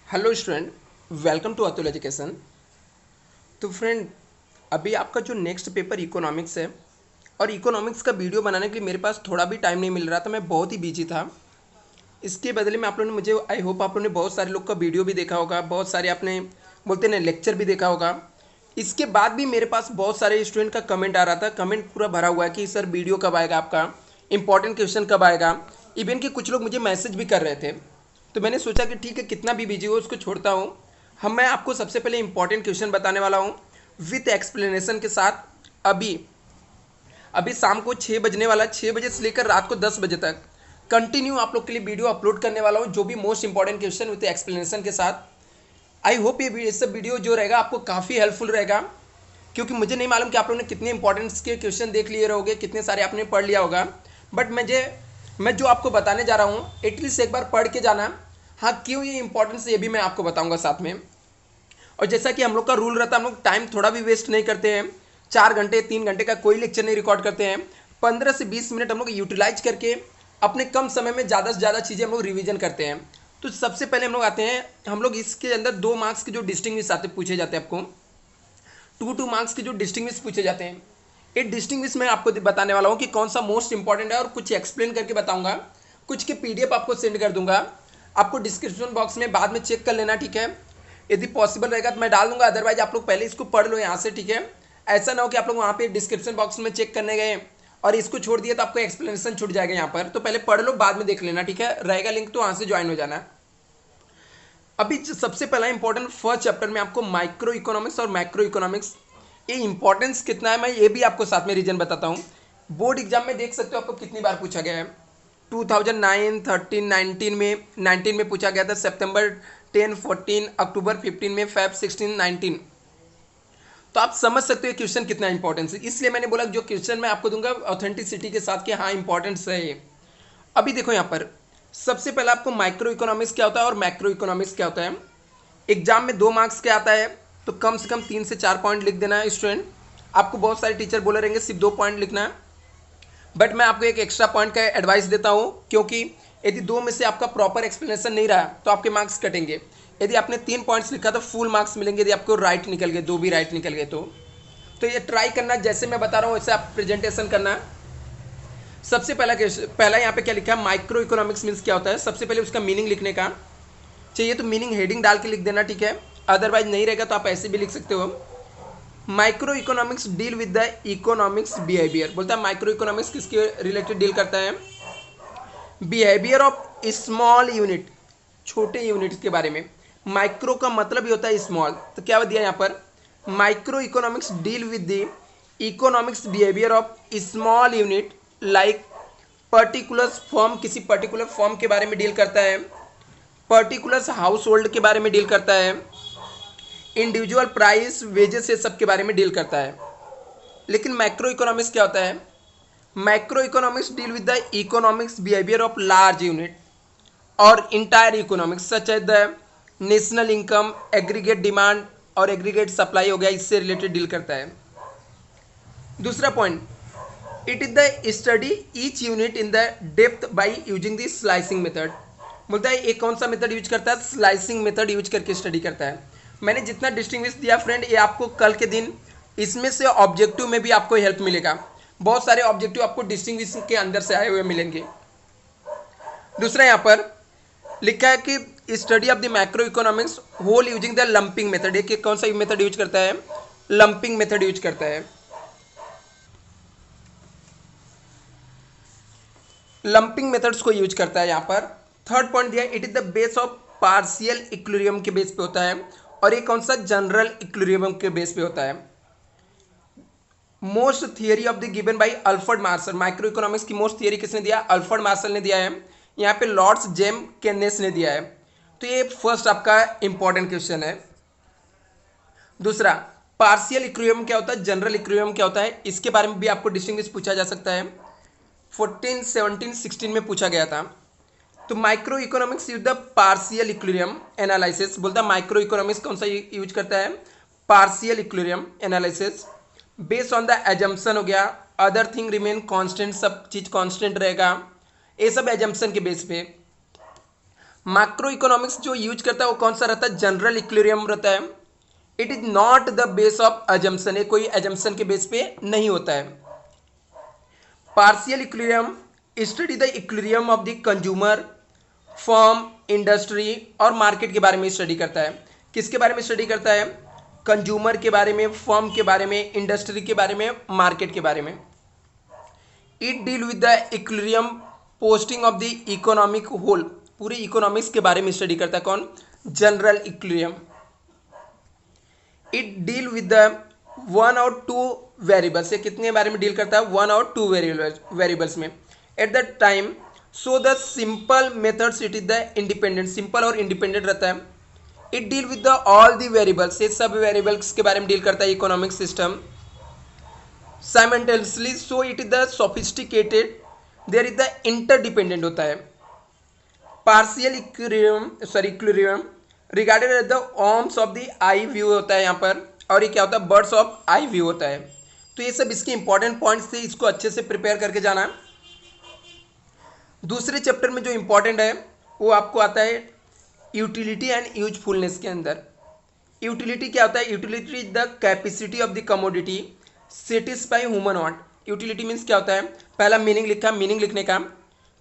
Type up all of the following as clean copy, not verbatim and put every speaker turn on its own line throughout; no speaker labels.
Hello student, welcome to Atul education. तो friend, अभी आपका जो नेक्स्ट पेपर इकोनॉमिक्स है और इकोनॉमिक्स का वीडियो बनाने के लिए मेरे पास थोड़ा भी टाइम नहीं मिल रहा था। मैं बहुत ही बिजी था। इसके बदले में आप लोगों ने मुझे आई होप आप लोगों ने बहुत सारे लोग का वीडियो भी देखा होगा, बहुत सारे आपने बोलते ना लेक्चर भी देखा होगा। इसके बाद भी मेरे पास बहुत सारे स्टूडेंट का कमेंट आ रहा था। कमेंट पूरा भरा हुआ है कि सर वीडियो कब आएगा, आपका इंपॉर्टेंट क्वेश्चन कब आएगा। इवन कि कुछ लोग मुझे मैसेज भी कर रहे थे। तो मैंने सोचा कि ठीक है, कितना भी बिजी हो उसको छोड़ता हूँ। मैं आपको सबसे पहले इंपॉर्टेंट क्वेश्चन बताने वाला हूँ विथ एक्सप्लेनेशन के साथ। अभी अभी शाम को 6 बजने वाला, 6 बजे से लेकर रात को 10 बजे तक कंटिन्यू आप लोग के लिए वीडियो अपलोड करने वाला हूँ, जो भी most important question with explanation के साथ। आई होप ये सब वीडियो जो रहेगा आपको काफ़ी हेल्पफुल रहेगा, क्योंकि मुझे नहीं मालूम कि आप लोगों ने कितने इंपॉर्टेंस के क्वेश्चन देख लिए रहोगे, कितने सारे आपने पढ़ लिया होगा। बट मैं जो आपको बताने जा रहा हूँ एटलीस्ट एक बार पढ़ के जाना। हाँ, क्यों ये इंपॉर्टेंस ये भी मैं आपको बताऊंगा साथ में। और जैसा कि हम लोग का रूल रहता है, हम लोग टाइम थोड़ा भी वेस्ट नहीं करते हैं। 4 घंटे 3 घंटे का कोई लेक्चर नहीं रिकॉर्ड करते हैं। 15 से 20 मिनट हम लोग यूटिलाइज करके अपने कम समय में ज़्यादा से ज़्यादा चीज़ें हम लोग रिवीजन करते हैं। तो सबसे पहले हम लोग आते हैं, हम लोग इसके अंदर 2 मार्क्स के जो डिस्टिंग्विश आते पूछे जाते हैं आपको, 2 मार्क्स के जो डिस्टिंग्विश पूछे जाते हैं। ये डिस्टिंग्विश मैं आपको बताने वाला हूँ कि कौन सा मोस्ट इंपॉर्टेंट है, और कुछ एक्सप्लेन करके बताऊंगा। कुछ के पीडीएफ आपको सेंड कर दूंगा, आपको डिस्क्रिप्शन बॉक्स में बाद में चेक कर लेना, ठीक है। यदि पॉसिबल रहेगा तो मैं डाल दूंगा, अदरवाइज आप लोग पहले इसको पढ़ लो यहाँ से, ठीक है। ऐसा ना हो कि आप लोग वहाँ पे डिस्क्रिप्शन बॉक्स में चेक करने गए और इसको छोड़ दिया तो आपको एक्सप्लेनेशन छूट जाएगा यहाँ पर। तो पहले पढ़ लो, बाद में देख लेना, ठीक है। रहेगा लिंक तो वहाँ से ज्वाइन हो जाना। अभी सबसे पहला इंपॉर्टेंट फर्स्ट चैप्टर में आपको माइक्रो इकोनॉमिक्स और मैक्रो इकोनॉमिक्स, ये इंपॉर्टेंस कितना है मैं ये भी आपको साथ में रीजन बताता हूँ। बोर्ड एग्जाम में देख सकते हो आपको कितनी बार पूछा गया है। 2009, 13, 19 में पूछा गया था, सितंबर 10, 14, अक्टूबर 15 में, फैब 16, 19। तो आप समझ सकते हो क्वेश्चन कितना इंपॉर्टेंस है। इसलिए मैंने बोला जो क्वेश्चन मैं आपको दूंगा ऑथेंटिसिटी के साथ कि हाँ इंपॉर्टेंस है ये। अभी देखो यहाँ पर सबसे पहले आपको माइक्रो इकोनॉमिक्स क्या होता है और मैक्रो इकोनॉमिक्स क्या होता है। एग्जाम में 2 मार्क्स के आता है, तो कम से कम 3 से 4 पॉइंट लिख देना है स्टूडेंट। आपको बहुत सारे टीचर बोले रहेंगे सिर्फ 2 पॉइंट लिखना है, बट मैं आपको एक एक्स्ट्रा पॉइंट का एडवाइस देता हूँ, क्योंकि यदि 2 में से आपका प्रॉपर एक्सप्लेनेशन नहीं रहा तो आपके मार्क्स कटेंगे। यदि आपने 3 पॉइंट्स लिखा तो फुल मार्क्स मिलेंगे, यदि आपको राइट निकल गए, 2 भी राइट निकल गए तो ये ट्राई करना, जैसे मैं बता रहा हूँ वैसे आप प्रेजेंटेशन करना। सबसे पहला यहाँ पे क्या लिखा है, माइक्रो इकोनॉमिक्स मीन्स क्या होता है। सबसे पहले उसका मीनिंग लिखने का चाहिए, तो मीनिंग हेडिंग डाल के लिख देना, ठीक है। अदरवाइज नहीं रहेगा तो आप ऐसे भी लिख सकते हो। Micro economics deal with the economics behaviour, बोलता है माइक्रो इकोनॉमिक्स किसके रिलेटेड डील करता है, बिहेवियर ऑफ स्मॉल यूनिट, छोटे यूनिट के बारे में। माइक्रो का मतलब ही होता है स्मॉल, तो क्या दिया यहाँ पर, micro economics deal with the economics behaviour of small unit like particular form, किसी पर्टिकुलर फॉर्म के बारे में डील करता है, पर्टिकुलर हाउस होल्ड के बारे में डील करता है, इंडिविजुअल प्राइस वेजेस, ये सब के बारे में डील करता है। लेकिन मैक्रो इकोनॉमिक्स क्या होता है, macro economics deal with the economics behaviour of large unit और entire economics such as the national income, aggregate demand और एग्रीगेट सप्लाई हो गया, इससे रिलेटेड डील करता है। दूसरा point, it is the study each unit in the depth by using the slicing method, बोलता है ये कौन सा मेथड यूज करता है, स्लाइसिंग मेथड यूज करके स्टडी करता है। मैंने जितना डिस्टिंग्विश दिया फ्रेंड, ये आपको कल के दिन इसमें से ऑब्जेक्टिव में भी आपको हेल्प मिलेगा। बहुत सारे ऑब्जेक्टिव आपको डिस्टिंग्विश के अंदर से आए हुए मिलेंगे। दूसरा यहाँ पर लिखा है कि study of the macro economics whole using the lumping method, ये कौन सा मेथड यूज करता है, लंपिंग मेथड यूज करता है। लंपिंग मेथड्स को यूज करता है यहाँ पर। थर्ड पॉइंट दिया, it is the base of partial equilibrium के बेस पे होता है, और ये कौन सा, जनरल इक्विलिब्रियम के बेस पे होता है। Most theory of the given by Alfred Marshall, micro economics की मोस्ट थियरी किसने दिया, अल्फ्रेड मार्शल ने दिया है। यहाँ पे लॉर्ड्स जेम केनेस ने दिया है। तो ये फर्स्ट आपका इंपॉर्टेंट क्वेश्चन है। दूसरा, पार्शियल इक्विलिब्रियम क्या होता है, जनरल इक्विलिब्रियम क्या होता है, इसके बारे में भी आपको डिस्टिंग्विश पूछा जा सकता है। 14, 17, 16 में पूछा गया था। तो micro economics use the partial equilibrium analysis, बोलता है माइक्रो इकोनॉमिक्स कौन सा यूज करता है, partial equilibrium analysis based on the assumption हो गया, अदर थिंग रिमेन कांस्टेंट, सब चीज कांस्टेंट रहेगा, ये सब एजम्पशन के बेस पे। मैक्रो इकोनॉमिक्स जो यूज करता है वो कौन सा रहता है, जनरल इक्विलिब्रियम रहता है। It is not the base of assumption, ये कोई अजम्पशन के बेस पे नहीं होता है। Partial equilibrium study the equilibrium of the consumer, firm, industry और मार्केट के बारे में स्टडी करता है। किसके बारे में स्टडी करता है, कंज्यूमर के बारे में, फर्म के बारे में, इंडस्ट्री के बारे में, मार्केट के बारे में। It deal with the equilibrium posting of the economic whole, पूरे इकोनॉमिक्स के बारे में स्टडी करता है कौन, general equilibrium. It deal with the one और टू वेरिएबल्स, ये कितने बारे में डील करता है, वन और टू वेरिएबल्स में। At the time so the simple methods, it is the independent, simple और इंडिपेंडेंट रहता है। It deal with the all the variables, ये सब वेरिएबल्स के बारे में डील करता है economic system. Simultaneously so it is the sophisticated, there is the interdependent होता है। Partial equilibrium regarded at the arms of the eye view होता है यहाँ पर, और ये क्या होता है, बर्ड्स ऑफ आई व्यू होता है। तो ये सब इसके इंपॉर्टेंट पॉइंट्स थे, इसको अच्छे से प्रिपेयर करके जाना है। दूसरे चैप्टर में जो इंपॉर्टेंट है वो आपको आता है यूटिलिटी एंड यूजफुलनेस के अंदर। यूटिलिटी क्या होता है, utility is the capacity of the commodity satisfy human want. Utility means क्या होता है, पहला मीनिंग लिखा, मीनिंग लिखने का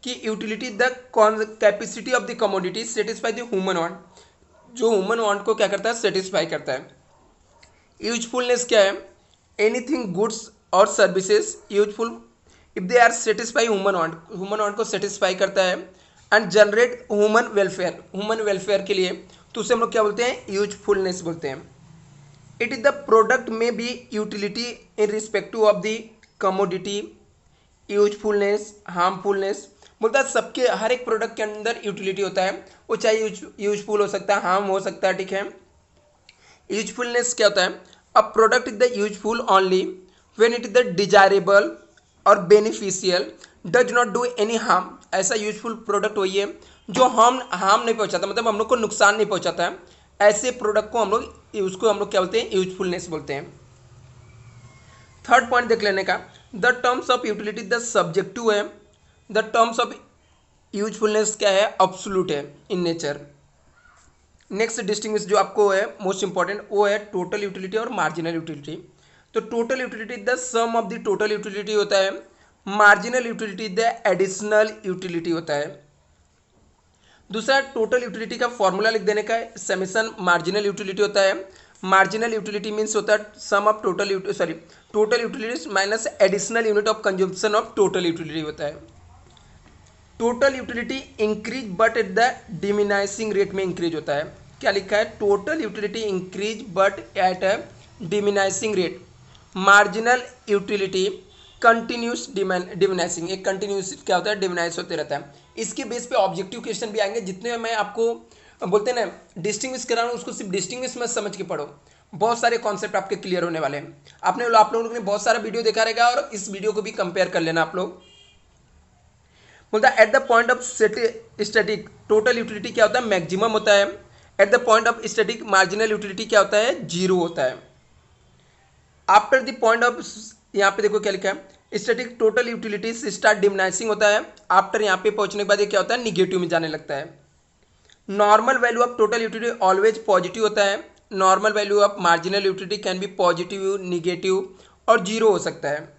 कि utility the capacity of the commodity satisfy the human want, जो ह्यूमन वांट को क्या करता है, सेटिस्फाई करता है। यूजफुलनेस क्या है, एनीथिंग गुड्स और services useful if they are satisfy human want को सेटिस्फाई करता है एंड जनरेट ह्यूमन वेलफेयर के लिए, तो उसे हम लोग क्या बोलते हैं, यूजफुलनेस बोलते हैं। इट इज द प्रोडक्ट में भी utility irrespective of the commodity, usefulness, harmfulness, बोलता है सबके हर एक प्रोडक्ट के अंदर यूटिलिटी होता है, वो चाहे यूजफुल हो सकता है, हार्म हो सकता है, ठीक है। यूजफुलनेस क्या होता है, a product is the useful only when it is the desirable और beneficial, does not do any harm. ऐसा यूजफुल प्रोडक्ट वही है जो हार्म नहीं पहुंचाता, मतलब हम लोग को नुकसान नहीं पहुंचाता है। ऐसे प्रोडक्ट को हम लोग क्या बोलते हैं, यूजफुलनेस बोलते हैं। थर्ड पॉइंट देख लेने का, the terms of utility the subjective है, द टर्म्स ऑफ यूजफुलनेस क्या है, अब्सोल्यूट है इन नेचर। नेक्स्ट डिस्टिंग्विश जो आपको है मोस्ट इंपॉर्टेंट, वो है टोटल यूटिलिटी और मार्जिनल यूटिलिटी। तो total utility the sum of the total utility होता है, marginal utility the additional utility होता है। दूसरा टोटल यूटिलिटी का फॉर्मूला लिख देने का, समेशन मार्जिनल यूटिलिटी होता है। मार्जिनल यूटिलिटी मीन्स होता है sum of total utility minus additional unit of consumption of total utility होता है। Total utility increase but at the diminishing rate में इंक्रीज होता है। क्या लिखा है, total utility increase but at a diminishing rate. Marginal utility continuous diminishing, एक continuous क्या होता है, डिमिनाइज होते रहता है। इसके बेस पे ऑब्जेक्टिव क्वेश्चन भी आएंगे, जितने मैं आपको बोलते हैं ना डिस्टिंग्विश करा रहा हूँ, उसको सिर्फ डिस्टिंग्विश में समझ के पढ़ो, बहुत सारे कॉन्सेप्ट आपके क्लियर होने वाले हैं। आप लोगों ने बहुत सारा वीडियो देखा रहेगा, और इस वीडियो को भी कंपेयर कर लेना आप लोग। बोलता है at the point of static total utility क्या होता है, मैक्सिमम होता है। At the point of static marginal utility क्या होता है, जीरो होता है। आफ्टर द पॉइंट ऑफ, यहाँ पे देखो क्या लिखा है, स्टैटिक टोटल यूटिलिटी स्टार्ट डिमिनाइसिंग होता है। आफ्टर यहाँ पे पहुंचने के बाद ये क्या होता है, निगेटिव में जाने लगता है। Normal value of total utility always positive होता है। Normal value of marginal utility can be positive, negative और जीरो हो सकता है।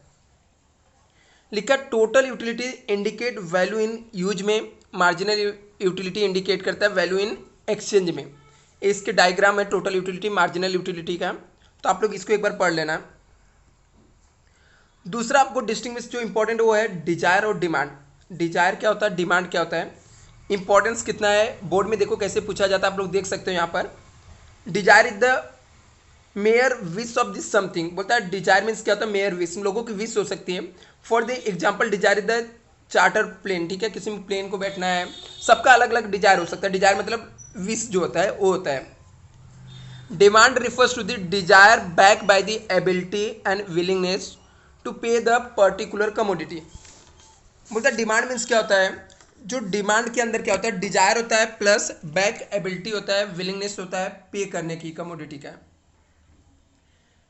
लिखा total utility indicate value in use में, मार्जिनल यूटिलिटी इंडिकेट करता है वैल्यू इन एक्सचेंज में। इसके डायग्राम है टोटल यूटिलिटी मार्जिनल यूटिलिटी का, तो आप लोग इसको एक बार पढ़ लेना। दूसरा आपको डिस्टिंग्विश जो इंपॉर्टेंट वो है डिजायर और डिमांड। डिजायर क्या होता है, डिमांड क्या होता है, इंपॉर्टेंस कितना है, बोर्ड में देखो कैसे पूछा जाता है, आप लोग देख सकते हो यहाँ पर। Dzire is the mayor wish of this something, बोलता है डिजायर मीन्स क्या होता है, मेयर विश, लोगों की विश हो सकती है। For the example desire is the charter plane, ठीक है, किसी में प्लेन को बैठना है, सबका अलग अलग डिजायर हो सकता है। डिजायर मतलब विश जो होता है वो होता है। Demand refers to the desire back by the ability and willingness to pay the particular commodity. बोलता है डिमांड मीन्स क्या होता है, जो डिमांड के अंदर क्या होता है, डिजायर होता है प्लस बैक एबिलिटी होता है, विलिंगनेस होता है पे करने की कमोडिटी का।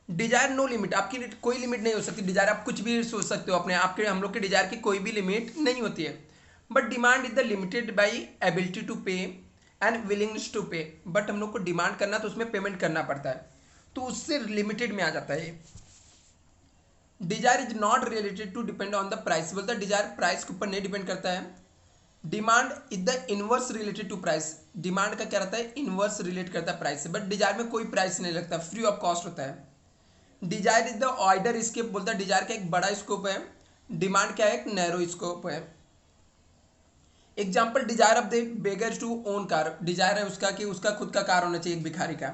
डिजायर नो लिमिट, आपकी कोई लिमिट नहीं हो सकती, डिजायर आप कुछ भी सोच सकते हो अपने, आपके हम लोग के डिजायर की कोई भी लिमिट नहीं होती है। But demand is the limited by ability to pay and willingness to pay, but हम लोग को डिमांड करना तो उसमें पेमेंट करना पड़ता है, तो उससे लिमिटेड में आ जाता है ये। Desire is not related to depend on the price, बोलता है डिजायर प्राइस के ऊपर नहीं डिपेंड करता है। Demand is the inverse related to price, demand का क्या रहता है, इनवर्स रिलेट करता है प्राइस से, बट डिजायर में कोई प्राइस नहीं लगता, फ्री ऑफ कॉस्ट होता है। Dzire is the wider scope, बोलता है डिजायर का एक बड़ा स्कोप है, डिमांड क्या है, एक नैरो स्कोप है। Example desire of the beggar to own car, desire है उसका कि उसका खुद का कार होना चाहिए एक भिखारी का,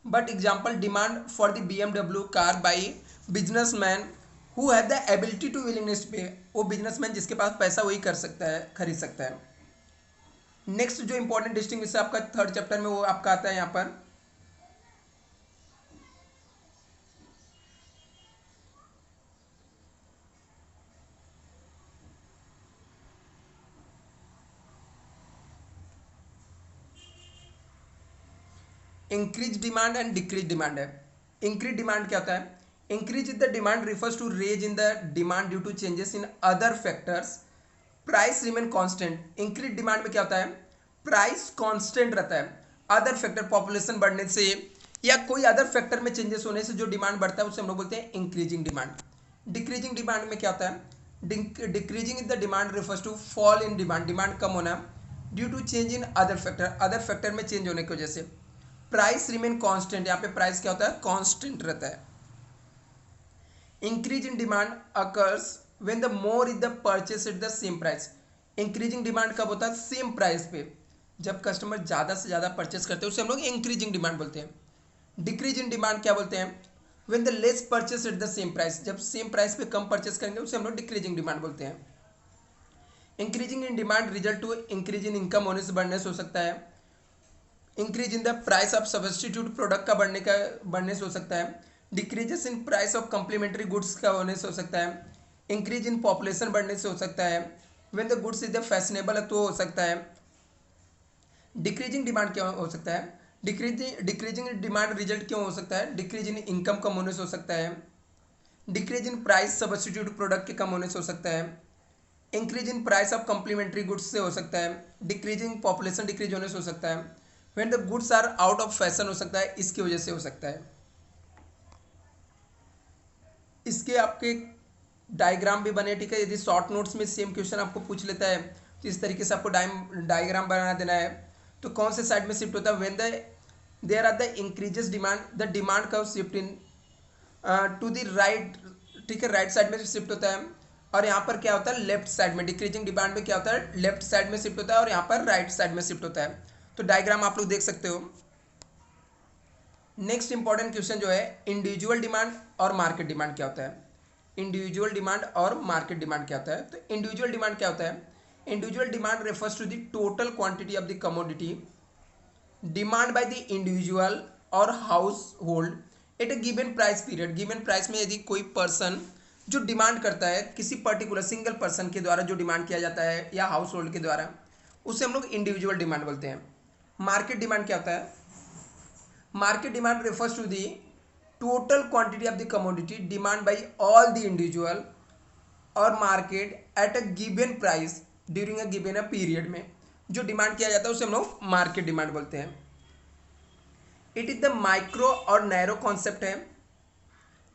but example demand for the BMW car by businessman who have the ability to willingness pay, वो बिजनेसमैन जिसके पास पैसा वही कर सकता है, खरीद सकता है। नेक्स्ट जो इंपॉर्टेंट डिस्टिंग्विश है आपका थर्ड चैप्टर में, वो आपका आता है यहाँ पर increase demand and decrease demand है। इंक्रीज डिमांड क्या होता है, increase in the demand refers to raise in the demand due to changes in other factors, price remain constant. Increase demand में क्या होता है, प्राइस कांस्टेंट रहता है, अदर फैक्टर पॉपुलेशन बढ़ने से या कोई अदर फैक्टर में चेंजेस होने से जो डिमांड बढ़ता है उसे हम लोग बोलते हैं इंक्रीजिंग डिमांड। डिक्रीजिंग डिमांड में क्या होता है, decreasing in the demand refers to fall in demand, demand कम होना due to change in other factor, other factor में चेंज होने की वजह से। प्राइस रिमेन कांस्टेंट, यहाँ पे प्राइस क्या होता है, कांस्टेंट रहता है। Increase in demand occurs when the more is the purchase at the same price, increasing demand कब होता है, सेम प्राइस पे, जब कस्टमर ज़्यादा से ज़्यादा परचेस करते हैं उसे हम लोग इंक्रीजिंग डिमांड बोलते हैं। डिक्रीज इन डिमांड क्या बोलते हैं, when the less purchase at the same price, जब सेम प्राइस पे कम परचेस करेंगे उसे हम लोग डिक्रीजिंग डिमांड बोलते हैं। Increasing in demand result to increase in income होने से बढ़ने से हो सकता है। Increase in the price of substitute product का बढ़ने से हो सकता है। Decreases in price of complementary goods का होने से हो सकता है। इंक्रीज इन पॉपुलेशन बढ़ने से हो सकता है। When the goods is the fashionable है तो हो सकता है। डिक्रीजिंग डिमांड क्यों हो सकता है, डिक्रीजिंग डिमांड रिजल्ट क्यों हो सकता है, डिक्रीज इन इनकम कम होने से हो सकता है। Decrease in price substitute product के कम होने से हो सकता है। Increase in price of complementary goods से हो सकता है। डिक्रीजिंग पॉपुलेशन डिक्रीज होने से हो सकता है। When the goods are out of fashion हो सकता है, इसकी वजह से हो सकता है। इसके आपके डायग्राम भी बने, ठीक है, यदि शॉर्ट नोट्स में सेम क्वेश्चन आपको पूछ लेता है तो इस तरीके से आपको डायग्राम बना देना है। तो कौन से साइड में शिफ्ट होता है, when the there are the increases demand, the demand curve shift in to the right, ठीक है, राइट साइड में शिफ्ट होता है। और यहाँ पर क्या होता है, लेफ्ट साइड में, डिक्रीजिंग डिमांड में क्या होता है, लेफ्ट साइड में शिफ्ट होता है और यहाँ पर राइट साइड में शिफ्ट होता है। तो डायग्राम आप लोग देख सकते हो। नेक्स्ट इंपॉर्टेंट क्वेश्चन जो है, इंडिविजुअल डिमांड और मार्केट डिमांड क्या होता है। इंडिविजुअल डिमांड और मार्केट डिमांड क्या होता है, तो इंडिविजुअल डिमांड क्या होता है, individual demand refers to the total quantity of the commodity demand by the individual और household at a given price period. Given price में यदि कोई पर्सन जो डिमांड करता है, किसी पर्टिकुलर सिंगल पर्सन के द्वारा जो डिमांड किया जाता है या हाउस होल्ड के द्वारा, उसे हम लोग इंडिविजुअल डिमांड बोलते हैं। मार्केट डिमांड क्या होता है, market demand refers to the total quantity of the commodity demand by all the individual और market at a given price during a given a period में जो डिमांड किया जाता है उसे हम लोग मार्केट डिमांड बोलते हैं। इट इज द माइक्रो और नैरो कॉन्सेप्ट है,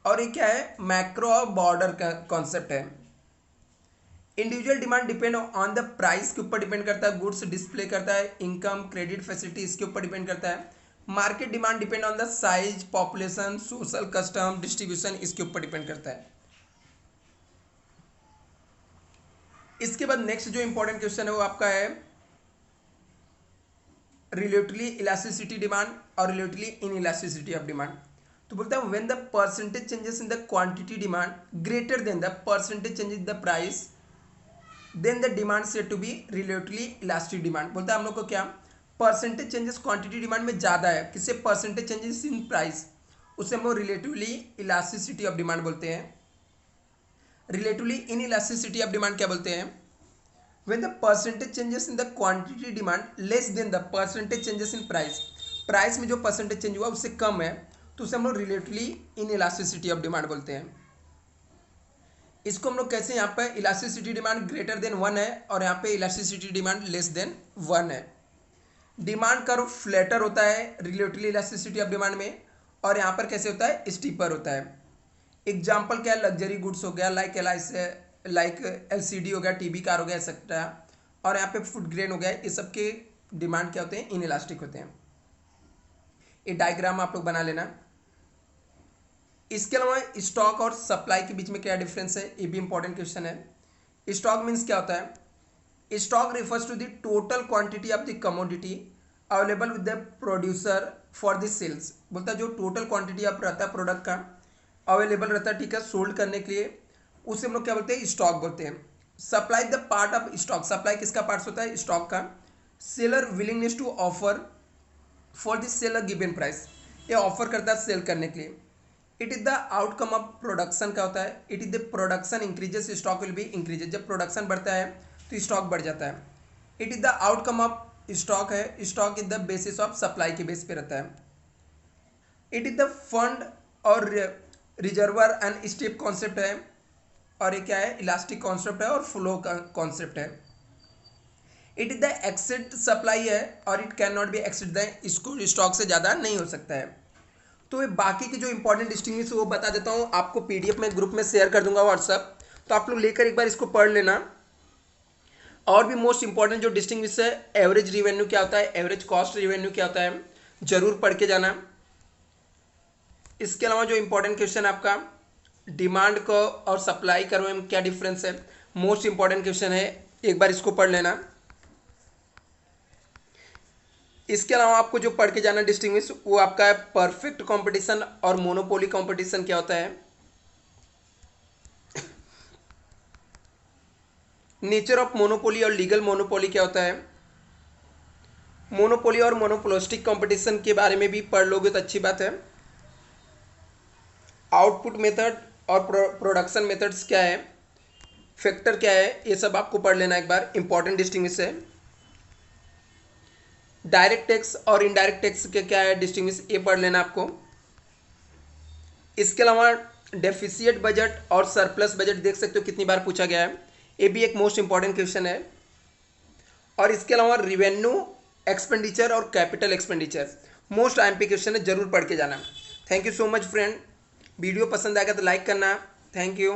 और ये क्या है, मैक्रो और बॉर्डर का कॉन्सेप्ट है। Individual demand depend on the price के ऊपर डिपेंड करता है, गुड्स डिस्प्ले करता है, इनकम क्रेडिट फैसिलिटी इसके ऊपर डिपेंड करता है। Market demand depend on the size, population, social custom, distribution, इसके ऊपर डिपेंड करता है। इसके बाद नेक्स्ट जो इंपॉर्टेंट क्वेश्चन है वो आपका है रिलेटिवली इलास्टिसिटी डिमांड और relatively inelasticity of demand. तो बोलता है when the percentage changes in the quantity demand greater than the percentage changes in the price then the demand said to be relatively elastic demand. बोलता है हम लोग को क्या, परसेंटेज चेंजेस क्वांटिटी डिमांड में ज़्यादा है, किससे, परसेंटेज चेंजेस इन प्राइस, उसे हम लोग रिलेटिवली इलास्टिसिटी ऑफ डिमांड बोलते हैं। Relatively inelasticity of demand क्या बोलते हैं, when the percentage changes in the quantity demand less than the percentage changes in price, price में जो परसेंटेज चेंज हुआ उससे कम है तो उसे हम लोग relatively inelasticity of demand बोलते हैं। इसको हम लोग कैसे, यहाँ पे इलास्टिसिटी डिमांड ग्रेटर देन 1 है और यहाँ पे इलास्टिसिटी डिमांड लेस देन 1 है। डिमांड कर्व फ्लैटर होता है रिलेटिव इलास्टिसिटी ऑफ डिमांड में, और यहाँ पर कैसे होता है, स्टीपर होता है। एग्जाम्पल क्या है, लग्जरी गुड्स हो गया, लाइक एलसीडी हो गया, टीवी कार हो गया एक्सेट्रा, और यहाँ पे फूड ग्रेन हो गया, ये सब के डिमांड क्या होते हैं, इन इलास्टिक होते हैं। ये डायग्राम आप लोग बना लेना। इसके अलावा स्टॉक और सप्लाई के बीच में क्या डिफरेंस है, ये भी इंपॉर्टेंट क्वेश्चन है। स्टॉक मीन्स क्या होता है, stock refers to the total quantity of the commodity available with the producer for the sales. बोलता है जो टोटल क्वांटिटी आप रहता है प्रोडक्ट का अवेलेबल रहता है, ठीक है, सोल्ड करने के लिए, उसे हम लोग क्या बोलते हैं, स्टॉक बोलते हैं। Supply the part of stock, supply किसका पार्ट होता है, स्टॉक का। Seller willingness to offer for this sale a given price, ये ऑफर करता है सेल करने के लिए। It is the outcome of production का होता है, it is the production increases stock will be increases, जब प्रोडक्शन बढ़ता है तो स्टॉक बढ़ जाता है। It is the outcome of stock है, stock is the basis of supply के बेस पे रहता है। इट इज द फंड और रिजर्वर एंड स्टेप कॉन्सेप्ट है, और ये क्या है, इलास्टिक कॉन्सेप्ट है और फ्लो का कॉन्सेप्ट है। It is the accessed supply है, और it can not be accessed the, इसको स्टॉक से ज़्यादा नहीं हो सकता है। तो ये बाकी की जो इंपॉर्टेंट डिस्टिंग्विश वो बता देता हूँ आपको, पीडीएफ में ग्रुप में शेयर कर दूंगा व्हाट्सअप, तो आप लोग लेकर एक बार इसको पढ़ लेना। और भी मोस्ट इंपॉर्टेंट जो डिस्टिंग्विश है, एवरेज रिवेन्यू क्या होता है, एवरेज कॉस्ट रिवेन्यू क्या होता है, जरूर पढ़ के जाना। इसके अलावा जो इंपॉर्टेंट क्वेश्चन आपका डिमांड को और सप्लाई कर्व में क्या डिफरेंस है, मोस्ट इंपॉर्टेंट क्वेश्चन है, एक बार इसको पढ़ लेना। इसके अलावा आपको जो पढ़ के जाना डिस्टिंग्विश, वो आपका है परफेक्ट कंपटीशन और मोनोपोली कंपटीशन क्या होता है, नेचर ऑफ मोनोपोली और लीगल मोनोपोली क्या होता है, मोनोपोली और मोनोपोलिस्टिक कंपटीशन के बारे में भी पढ़ लोगे तो अच्छी बात है। आउटपुट मेथड और प्रोडक्शन मेथड्स क्या है, फैक्टर क्या है, ये सब आपको पढ़ लेना एक बार, इंपॉर्टेंट डिस्टिंग्विश है। डायरेक्ट टैक्स और इनडायरेक्ट टैक्स के क्या है डिस्टिंग्विश, ये पढ़ लेना आपको। इसके अलावा डेफिसिएट बजट और सरप्लस बजट देख सकते हो कितनी बार पूछा गया है, ये भी एक मोस्ट इंपॉर्टेंट क्वेश्चन है। और इसके अलावा रिवेन्यू एक्सपेंडिचर और capital expenditure most IMP question है, जरूर पढ़ के जाना। Thank you so much friend, video पसंद आएगा तो लाइक करना, थैंक यू।